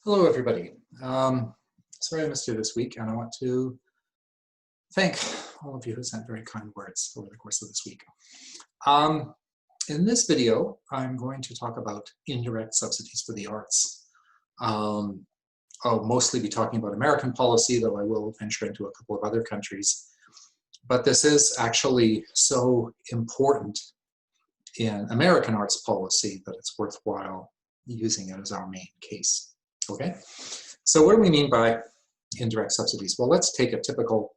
Hello, everybody. Sorry I missed you this week, and I want to thank all of you who sent very kind words over the course of this week. In this video, I'm going to talk about indirect subsidies for the arts. I'll mostly be talking about American policy, though I will venture into a couple of other countries. But this is actually so important in American arts policy that it's worthwhile using it as our main case. Okay, so what do we mean by indirect subsidies? Well, let's take a typical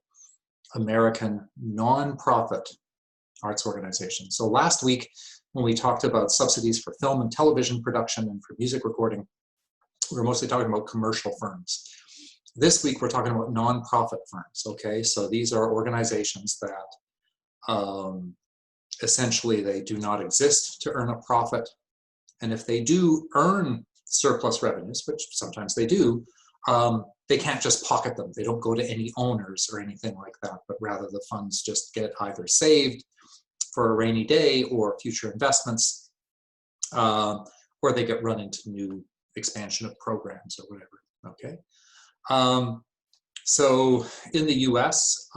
American nonprofit arts organization. So last week, when we talked about subsidies for film and television production and for music recording, we were mostly talking about commercial firms. This week, we're talking about nonprofit firms, okay? So these are organizations that essentially they do not exist to earn a profit. And if they do earn surplus revenues, which sometimes they do, they can't just pocket them. They don't go to any owners or anything like that, but rather the funds just get either saved for a rainy day or future investments, or they get run into new expansion of programs or whatever, okay? So in the US,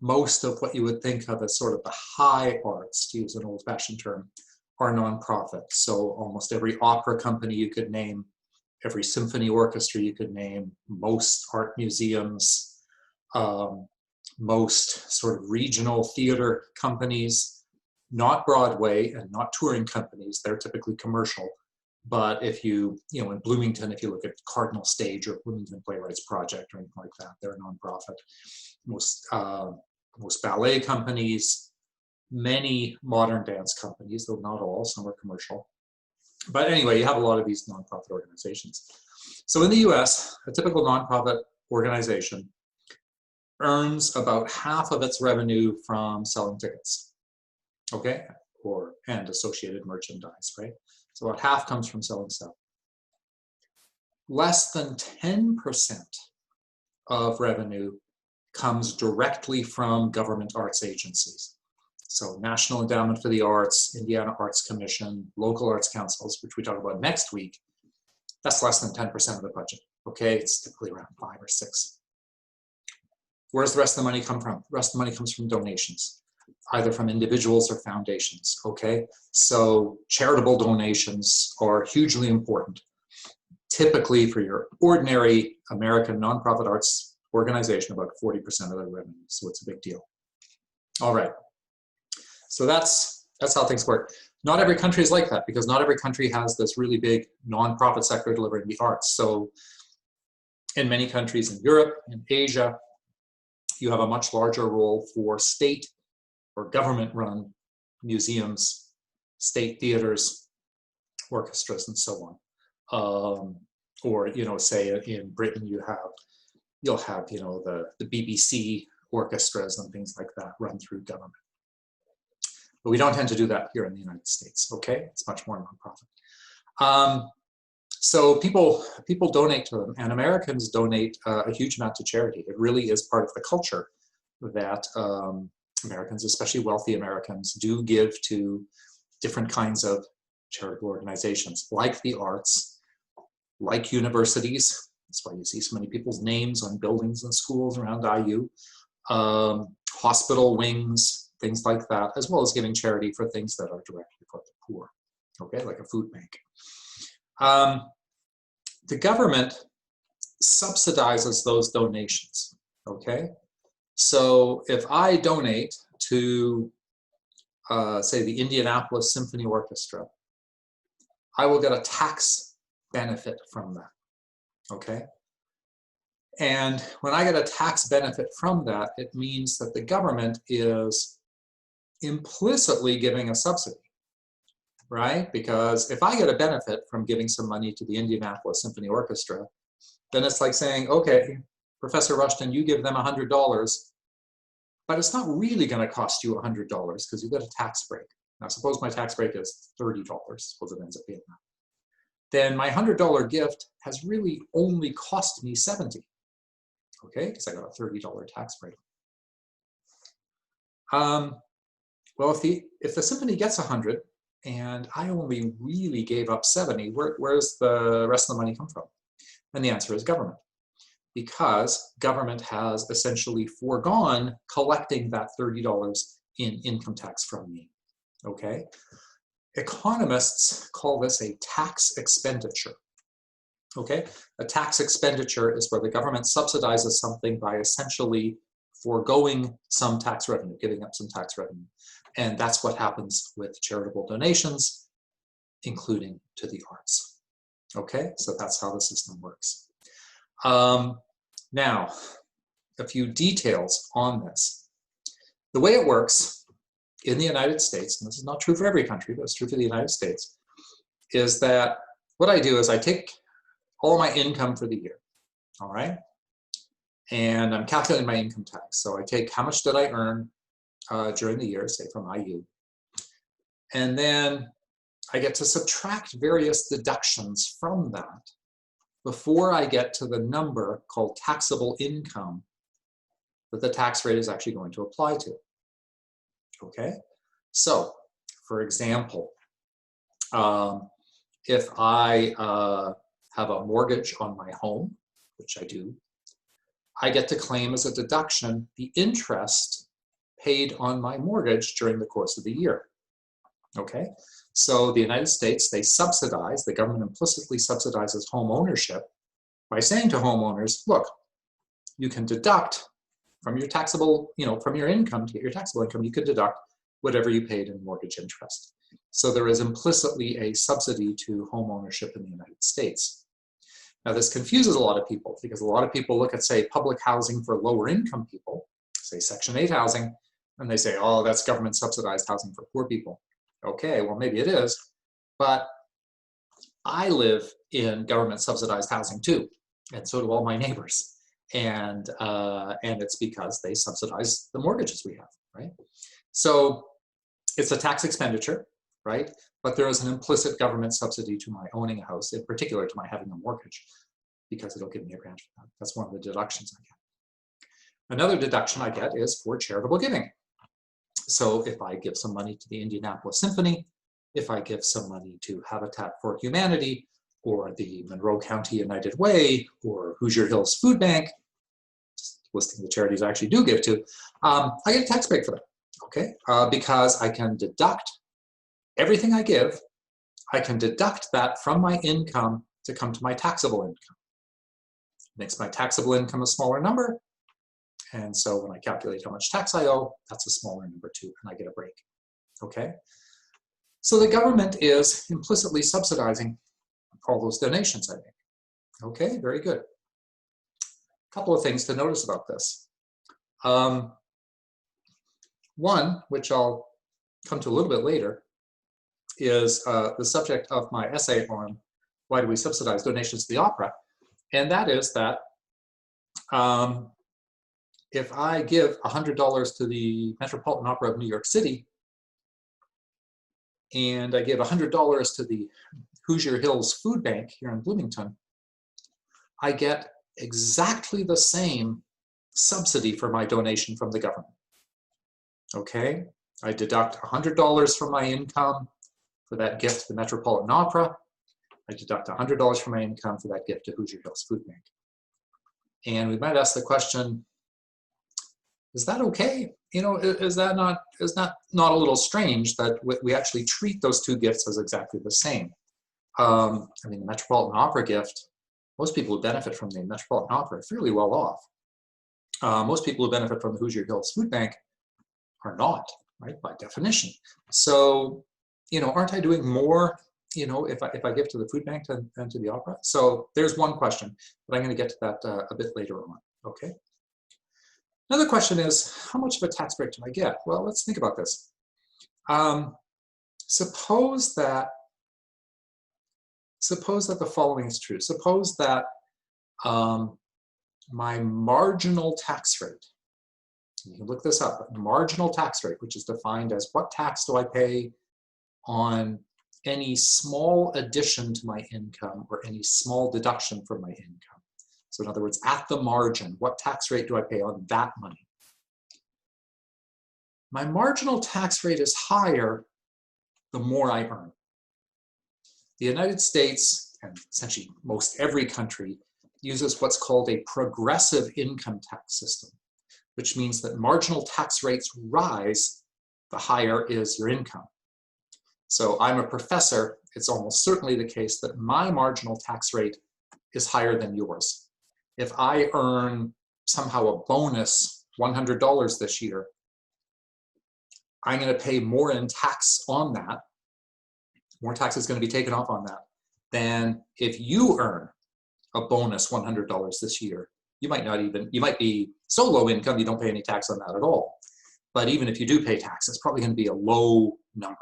most of what you would think of as sort of the high arts, to use an old-fashioned term, are nonprofit. So almost every opera company you could name, every symphony orchestra you could name, most art museums, most sort of regional theater companies, not Broadway and not touring companies, they're typically commercial. But if you in Bloomington, if you look at Cardinal Stage or Bloomington Playwrights Project or anything like that, they're a nonprofit. Most ballet companies, many modern dance companies, though not all, some are commercial. But anyway, you have a lot of these nonprofit organizations. So in the US, a typical nonprofit organization earns about half of its revenue from selling tickets, okay? And associated merchandise, right? So about half comes from selling stuff. Less than 10% of revenue comes directly from government arts agencies. So National Endowment for the Arts, Indiana Arts Commission, local arts councils, which we talk about next week, that's less than 10% of the budget, okay? It's typically around 5 or 6. Where's the rest of the money come from? The rest of the money comes from donations, either from individuals or foundations, okay? So charitable donations are hugely important. Typically for your ordinary American nonprofit arts organization, about 40% of their revenue, so it's a big deal. All right. So that's how things work. Not every country is like that because not every country has this really big nonprofit sector delivering the arts. So in many countries in Europe and Asia, you have a much larger role for state or government-run museums, state theaters, orchestras, and so on. Or say in Britain you'll have the BBC orchestras and things like that run through government. But we don't tend to do that here in the United States, okay? It's much more nonprofit. So people donate to them, and Americans donate a huge amount to charity. It really is part of the culture that Americans, especially wealthy Americans, do give to different kinds of charitable organizations, like the arts, like universities. That's why you see so many people's names on buildings and schools around IU, hospital wings, things like that, as well as giving charity for things that are directly for the poor, okay, like a food bank. The government subsidizes those donations, okay? So if I donate to, say, the Indianapolis Symphony Orchestra, I will get a tax benefit from that, okay? And when I get a tax benefit from that, it means that the government is implicitly giving a subsidy, right? Because if I get a benefit from giving some money to the Indianapolis Symphony Orchestra, then it's like saying, okay, Professor Rushton, you give them $100, but it's not really going to cost you $100 because you get a tax break. Now, suppose my tax break is $30, suppose it ends up being that. Then my $100 gift has really only cost me $70, okay? Because I got a $30 tax break. Well, if the symphony gets 100 and I only really gave up 70. Where's the rest of the money come from? And the answer is government, because government has essentially foregone collecting that $30 in income tax from me, okay? Economists call this a tax expenditure, okay? A tax expenditure is where the government subsidizes something by essentially foregoing some tax revenue, giving up some tax revenue. And that's what happens with charitable donations, including to the arts. Okay, so that's how the system works. Now, a few details on this. The way it works in the United States, and this is not true for every country, but it's true for the United States, is that what I do is I take all my income for the year, all right? And I'm calculating my income tax. So I take how much did I earn during the year, say from IU, and then I get to subtract various deductions from that before I get to the number called taxable income that the tax rate is actually going to apply to. Okay, so for example, if I have a mortgage on my home, which I do, I get to claim as a deduction the interest paid on my mortgage during the course of the year. Okay, so the United States, they subsidize, the government implicitly subsidizes home ownership by saying to homeowners, look, you can deduct from your taxable, from your income, to get your taxable income, you could deduct whatever you paid in mortgage interest. So there is implicitly a subsidy to home ownership in the United States. Now this confuses a lot of people because a lot of people look at, say, public housing for lower income people, say Section 8 housing, and they say, oh, that's government subsidized housing for poor people. Okay, well maybe it is, but I live in government subsidized housing too, and so do all my neighbors. And it's because they subsidize the mortgages we have, right? So it's a tax expenditure, right? But there is an implicit government subsidy to my owning a house, in particular to my having a mortgage, because it'll give me a grant for that. That's one of the deductions I get. Another deduction I get is for charitable giving. So if I give some money to the Indianapolis Symphony, if I give some money to Habitat for Humanity, or the Monroe County United Way, or Hoosier Hills Food Bank, just listing the charities I actually do give to, I get a tax break for that, okay? Because I can deduct everything I give, I can deduct that from my income to come to my taxable income. Makes my taxable income a smaller number, and so when I calculate how much tax I owe, that's a smaller number too, and I get a break, okay? So the government is implicitly subsidizing all those donations I make. Okay, very good. A couple of things to notice about this. One, which I'll come to a little bit later, is the subject of my essay on why do we subsidize donations to the opera, and that is that if I give $100 to the Metropolitan Opera of New York City, and I give $100 to the Hoosier Hills Food Bank here in Bloomington, I get exactly the same subsidy for my donation from the government. Okay, I deduct $100 from my income for that gift to the Metropolitan Opera. I deduct $100 from my income for that gift to Hoosier Hills Food Bank. And we might ask the question, is that okay? Is that not a little strange that we actually treat those two gifts as exactly the same? I mean, the Metropolitan Opera gift, most people who benefit from the Metropolitan Opera are fairly well off. Most people who benefit from the Hoosier Hills Food Bank are not, right, by definition. So, aren't I doing more, if I give to the food bank than to the opera? So there's one question, but I'm going to get to that a bit later on, okay? Another question is, how much of a tax break do I get? Well, let's think about this. Suppose that the following is true. Suppose that my marginal tax rate, you can look this up, marginal tax rate, which is defined as what tax do I pay on any small addition to my income or any small deduction from my income. So in other words, at the margin, what tax rate do I pay on that money? My marginal tax rate is higher the more I earn. The United States, and essentially most every country, uses what's called a progressive income tax system, which means that marginal tax rates rise the higher is your income. So I'm a professor. It's almost certainly the case that my marginal tax rate is higher than yours. If I earn somehow a bonus $100 this year, I'm going to pay more in tax on that. More tax is going to be taken off on that than if you earn a bonus $100 this year. You might be so low income you don't pay any tax on that at all. But even if you do pay tax, it's probably going to be a low number.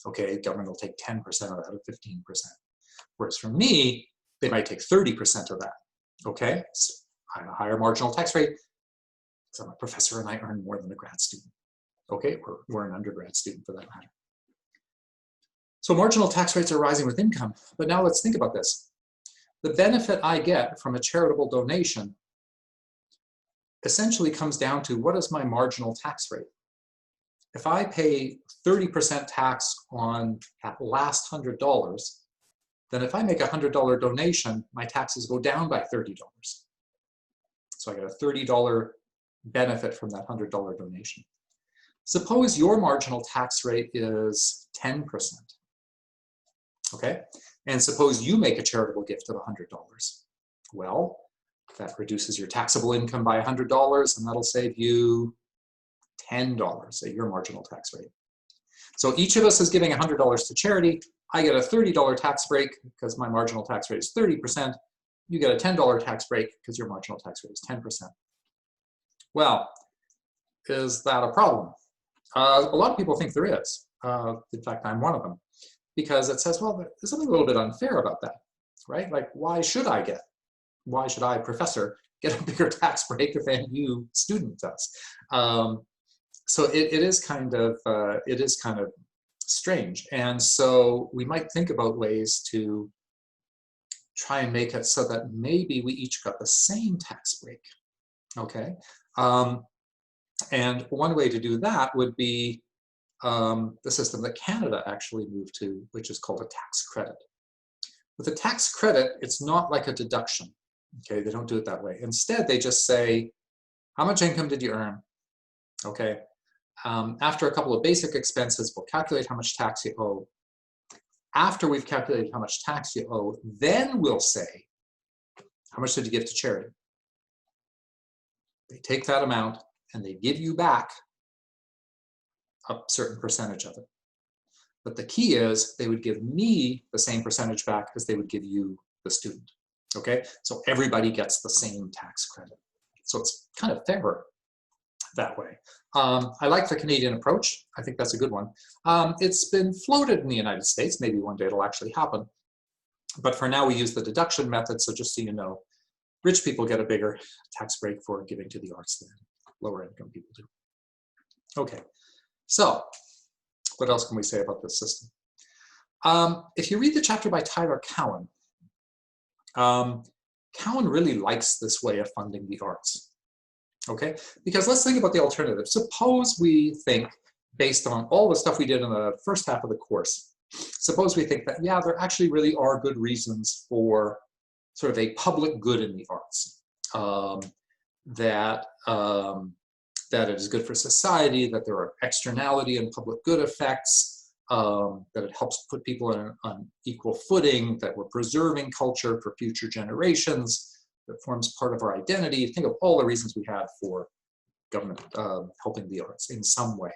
Okay, government will take 10% of that or 15%. Whereas for me, they might take 30% of that. Okay, so I have a higher marginal tax rate because I'm a professor and I earn more than a grad student. Okay, or an undergrad student for that matter. So marginal tax rates are rising with income. But now let's think about this. The benefit I get from a charitable donation essentially comes down to what is my marginal tax rate. If I pay 30% tax on that last $100, then if I make a $100 donation, my taxes go down by $30. So I get a $30 benefit from that $100 donation. Suppose your marginal tax rate is 10%. Okay, and suppose you make a charitable gift of $100. Well, that reduces your taxable income by $100, and that'll save you $10 at your marginal tax rate. So each of us is giving $100 to charity. I get a $30 tax break because my marginal tax rate is 30%. You get a $10 tax break because your marginal tax rate is 10%. Well, is that a problem? A lot of people think there is. In fact, I'm one of them. Because it says, well, there's something a little bit unfair about that, right? Like, why should I, professor, get a bigger tax break than you, student, does? So it is kind of strange. And so we might think about ways to try and make it so that maybe we each got the same tax break, okay? And one way to do that would be the system that Canada actually moved to, which is called a tax credit. With a tax credit, it's not like a deduction. Okay, they don't do it that way. Instead, they just say, how much income did you earn? Okay, after a couple of basic expenses, we'll calculate how much tax you owe. After we've calculated how much tax you owe, then we'll say, how much did you give to charity? They take that amount and they give you back a certain percentage of it. But the key is they would give me the same percentage back as they would give you, the student. Okay, so everybody gets the same tax credit. So it's kind of fairer that way. I like the Canadian approach. I think that's a good one. It's been floated in the United States. Maybe one day it'll actually happen. But for now, we use the deduction method. So just so you know, rich people get a bigger tax break for giving to the arts than lower income people do. Okay. So, what else can we say about this system? If you read the chapter by Tyler Cowen, Cowen really likes this way of funding the arts. Okay, because let's think about the alternative. Suppose we think, based on all the stuff we did in the first half of the course, suppose we think that, yeah, there actually really are good reasons for sort of a public good in the arts. That it is good for society, that there are externality and public good effects, that it helps put people on equal footing, that we're preserving culture for future generations, that forms part of our identity. Think of all the reasons we have for government helping the arts in some way.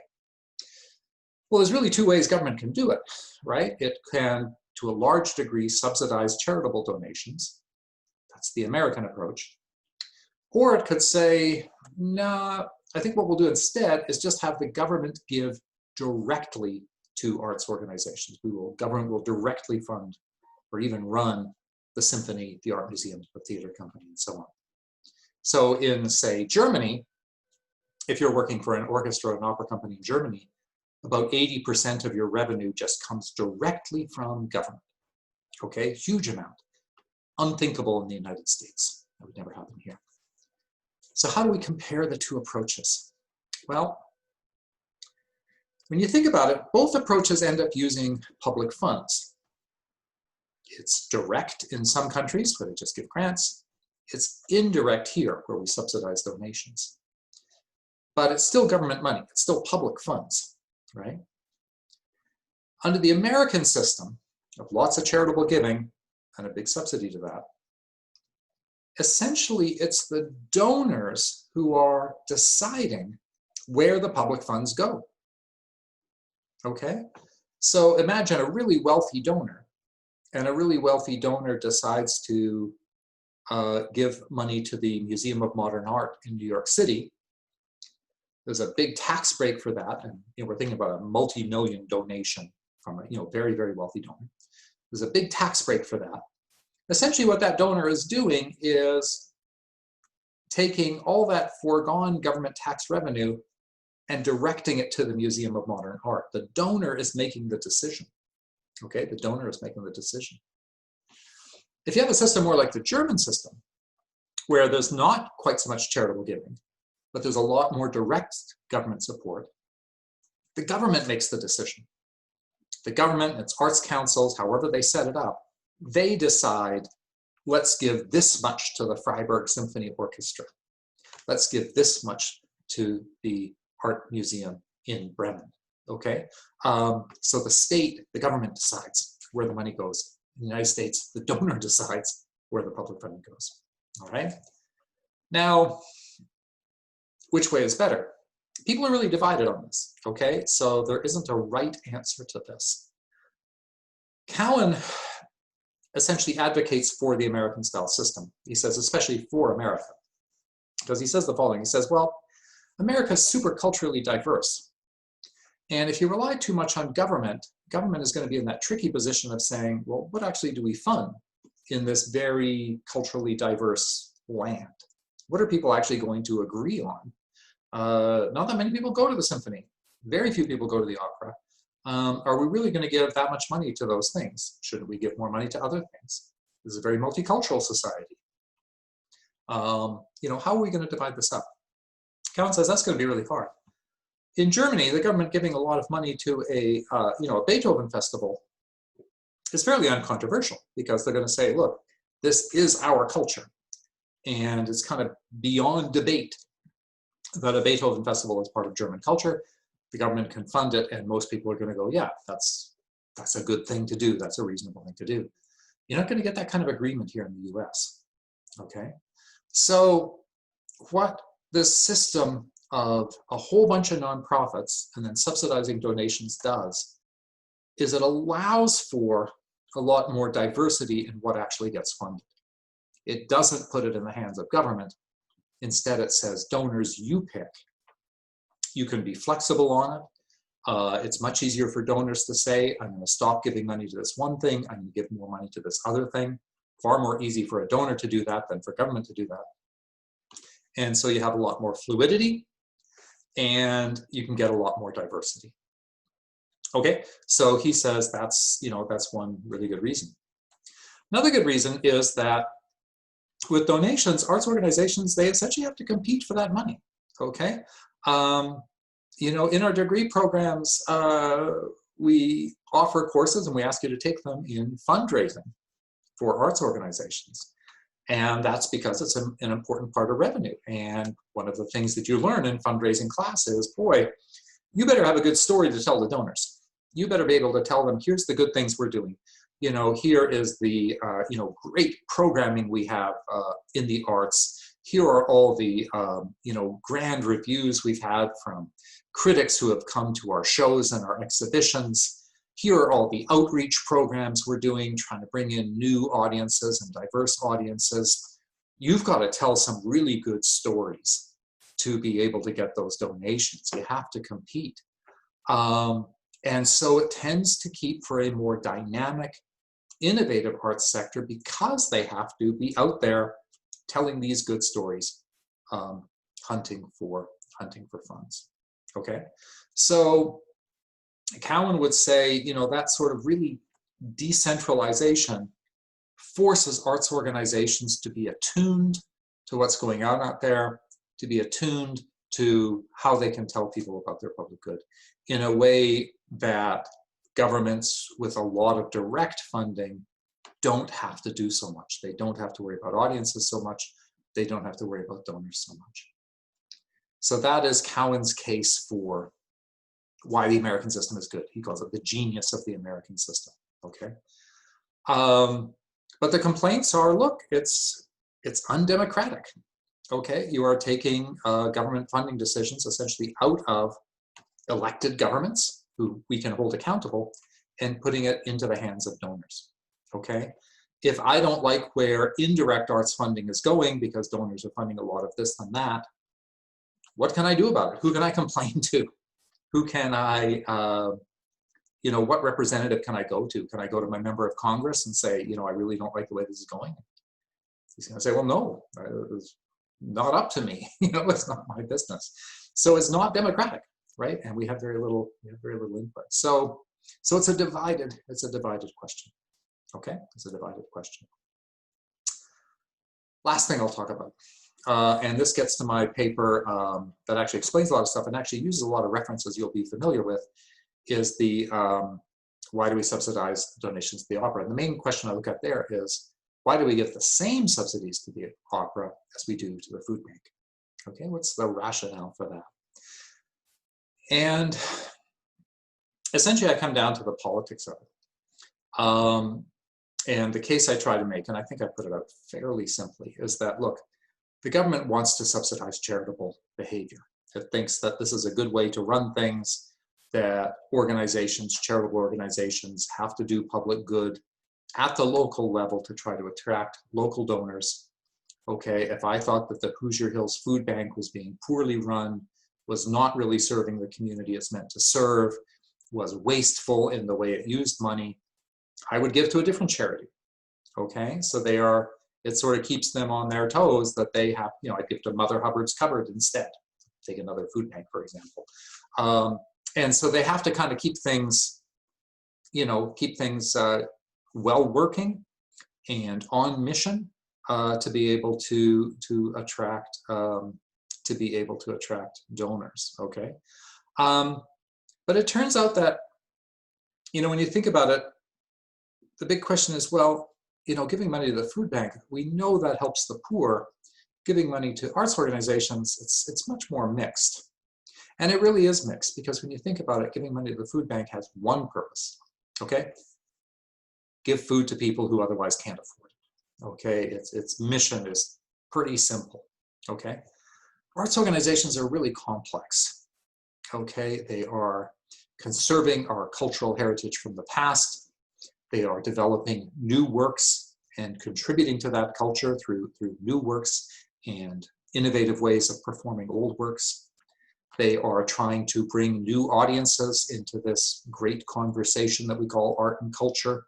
Well, there's really two ways government can do it, right? It can, to a large degree, subsidize charitable donations. That's the American approach. Or it could say, nah, I think what we'll do instead is just have the government give directly to arts organizations. Government will directly fund or even run the symphony, the art museum, the theater company, and so on. So in, say, Germany, if you're working for an orchestra or an opera company in Germany, about 80% of your revenue just comes directly from government. Okay, huge amount. Unthinkable in the United States. That would never happen here. So how do we compare the two approaches? Well, When you think about it, both approaches end up using public funds. It's direct in some countries where they just give grants. It's indirect here where we subsidize donations. But it's still government money. It's still public funds, right? Under the American system of lots of charitable giving and a big subsidy to that, essentially it's the donors who are deciding where the public funds go. Okay? So imagine a really wealthy donor, and a really wealthy donor decides to give money to the Museum of Modern Art in New York City. There's a big tax break for that, and we're thinking about a multi-million donation from a very, very wealthy donor. There's a big tax break for that. Essentially what that donor is doing is taking all that foregone government tax revenue and directing it to the Museum of Modern Art. The donor is making the decision. Okay, the donor is making the decision. If you have a system more like the German system, where there's not quite so much charitable giving, but there's a lot more direct government support, the government makes the decision. The government, its arts councils, however they set it up, they decide, let's give this much to the Freiburg Symphony Orchestra. Let's give this much to the Art Museum in Bremen, okay? So the state, the government decides where the money goes. In the United States, the donor decides where the public funding goes, all right? Now, which way is better? People are really divided on this, okay? So there isn't a right answer to this. Cowan essentially advocates for the American style system. He says, especially for America, because he says the following. He says, well, America is super culturally diverse. And if you rely too much on government, government is going to be in that tricky position of saying, well, what actually do we fund in this very culturally diverse land? What are people actually going to agree on? Not that many people go to the symphony. Very few people go to the opera. Are we really going to give that much money to those things? Shouldn't we give more money to other things? This is a very multicultural society. How are we going to divide this up? Cowan says that's going to be really hard. In Germany, the government giving a lot of money to a Beethoven festival is fairly uncontroversial, because they're going to say, look, this is our culture. And it's kind of beyond debate that a Beethoven festival is part of German culture. The government can fund it, and most people are going to go, yeah, that's a good thing to do. That's a reasonable thing to do. You're not going to get that kind of agreement here in the US, okay? So what this system of a whole bunch of nonprofits and then subsidizing donations does is it allows for a lot more diversity in what actually gets funded. It doesn't put it in the hands of government. Instead, it says, donors, you pick. You can be flexible on it. It's much easier for donors to say, I'm going to stop giving money to this one thing. I'm going to give more money to this other thing. Far more easy for a donor to do that than for government to do that. And so you have a lot more fluidity, and you can get a lot more diversity. Okay, so he says that's one really good reason. Another good reason is that with donations, arts organizations, they essentially have to compete for that money, okay? In our degree programs, we offer courses and we ask you to take them in fundraising for arts organizations. And that's because it's an important part of revenue. And one of the things that you learn in fundraising class is, boy, you better have a good story to tell the donors. You better be able to tell them, here's the good things we're doing. Here is the great programming we have in the arts. Here are all the grand reviews we've had from critics who have come to our shows and our exhibitions. Here are all the outreach programs we're doing, trying to bring in new audiences and diverse audiences. You've got to tell some really good stories to be able to get those donations. You have to compete. And so it tends to keep for a more dynamic, innovative arts sector, because they have to be out there telling these good stories, hunting for funds. Okay, so Cowan would say, that sort of really decentralization forces arts organizations to be attuned to what's going on out there, to be attuned to how they can tell people about their public good. in a way that governments with a lot of direct funding don't have to do so much. They don't have to worry about audiences so much. They don't have to worry about donors so much. So that is Cowan's case for why the American system is good. He calls it the genius of the American system, okay? But the complaints are, look, it's undemocratic, okay? You are taking government funding decisions essentially out of elected governments who we can hold accountable and putting it into the hands of donors, okay? If I don't like where indirect arts funding is going because donors are funding a lot of this and that, what can I do about it? Who can I complain to? Who can I, what representative can I go to? Can I go to my member of Congress and say, I really don't like the way this is going? He's going to say, well, no, it's not up to me. It's not my business. So it's not democratic, right? And we have very little input. So it's a divided question. Okay, it's a divided question. Last thing I'll talk about. And this gets to my paper that actually explains a lot of stuff and actually uses a lot of references you'll be familiar with, is the why do we subsidize donations to the opera? And the main question I look at there is, why do we give the same subsidies to the opera as we do to the food bank? Okay, what's the rationale for that? And essentially I come down to the politics of it. And the case I try to make, and I think I put it out fairly simply, is that, look, the government wants to subsidize charitable behavior. It thinks that this is a good way to run things, that organizations, charitable organizations, have to do public good at the local level to try to attract local donors. Okay, if I thought that the Hoosier Hills Food Bank was being poorly run, was not really serving the community it's meant to serve, was wasteful in the way it used money, I would give to a different charity. Okay, so it sort of keeps them on their toes that they have, I'd give to Mother Hubbard's Cupboard instead. Take another food bank, for example. And so they have to kind of keep things, well working and on mission to be able to attract donors. Okay, but it turns out that when you think about it, the big question is, well, giving money to the food bank, we know that helps the poor. Giving money to arts organizations, it's much more mixed. And it really is mixed, because when you think about it, giving money to the food bank has one purpose, okay? Give food to people who otherwise can't afford it, okay? Its mission is pretty simple, okay? Arts organizations are really complex, okay? They are conserving our cultural heritage from the past. They are developing new works and contributing to that culture through new works and innovative ways of performing old works. They are trying to bring new audiences into this great conversation that we call art and culture,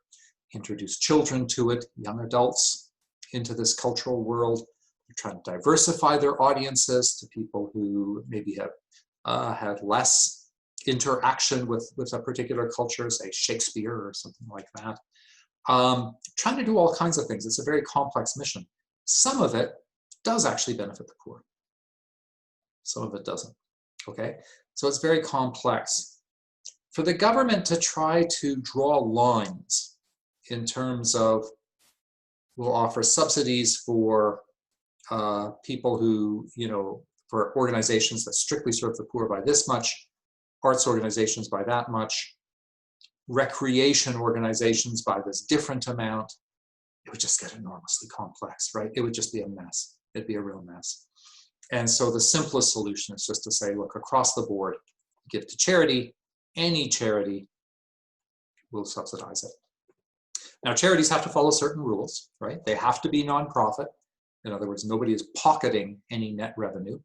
introduce children to it, young adults into this cultural world. They're trying to diversify their audiences to people who maybe have had less interaction with a particular culture, say Shakespeare or something like that. Trying to do all kinds of things. It's a very complex mission. Some of it does actually benefit the poor. Some of it doesn't, okay? So it's very complex. For the government to try to draw lines in terms of, we'll offer subsidies for people who, for organizations that strictly serve the poor by this much, arts organizations by that much, recreation organizations by this different amount, it would just get enormously complex, right? It would just be a mess. It'd be a real mess. And so the simplest solution is just to say, look, across the board, give to charity, any charity will subsidize it. Now, charities have to follow certain rules, right? They have to be nonprofit. In other words, nobody is pocketing any net revenue,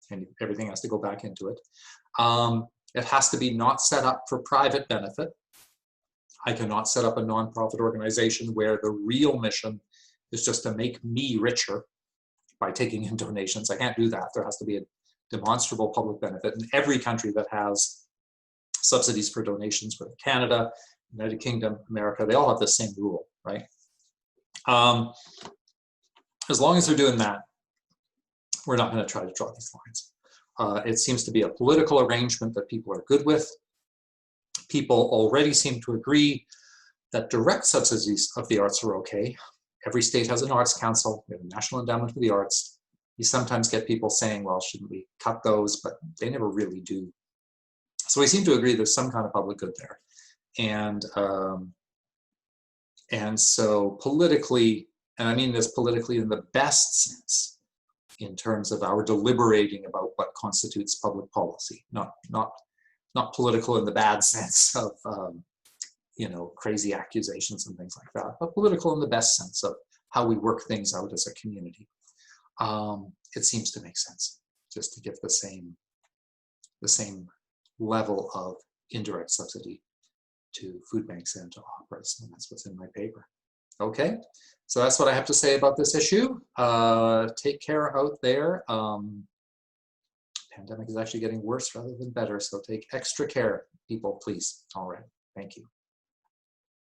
and everything has to go back into it. It has to be not set up for private benefit. I cannot set up a nonprofit organization where the real mission is just to make me richer by taking in donations. I can't do that. There has to be a demonstrable public benefit. In every country that has subsidies for donations, whether Canada, United Kingdom, America, they all have the same rule, right? As long as they're doing that, we're not going to try to draw these lines. It seems to be a political arrangement that people are good with. people already seem to agree that direct subsidies of the arts are okay. Every state has an arts council, we have a National Endowment for the Arts. You sometimes get people saying, well, shouldn't we cut those? But they never really do. So we seem to agree there's some kind of public good there. And so politically, and I mean this politically in the best sense, in terms of our deliberating about what constitutes public policy, not political in the bad sense of you know, crazy accusations and things like that, but political in the best sense of how we work things out as a community. It seems to make sense just to give the same level of indirect subsidy to food banks and to operas, and that's what's in my paper. Okay, so that's what I have to say about this issue. Take care out there. Pandemic is actually getting worse rather than better, so take extra care, people, please. All right, thank you.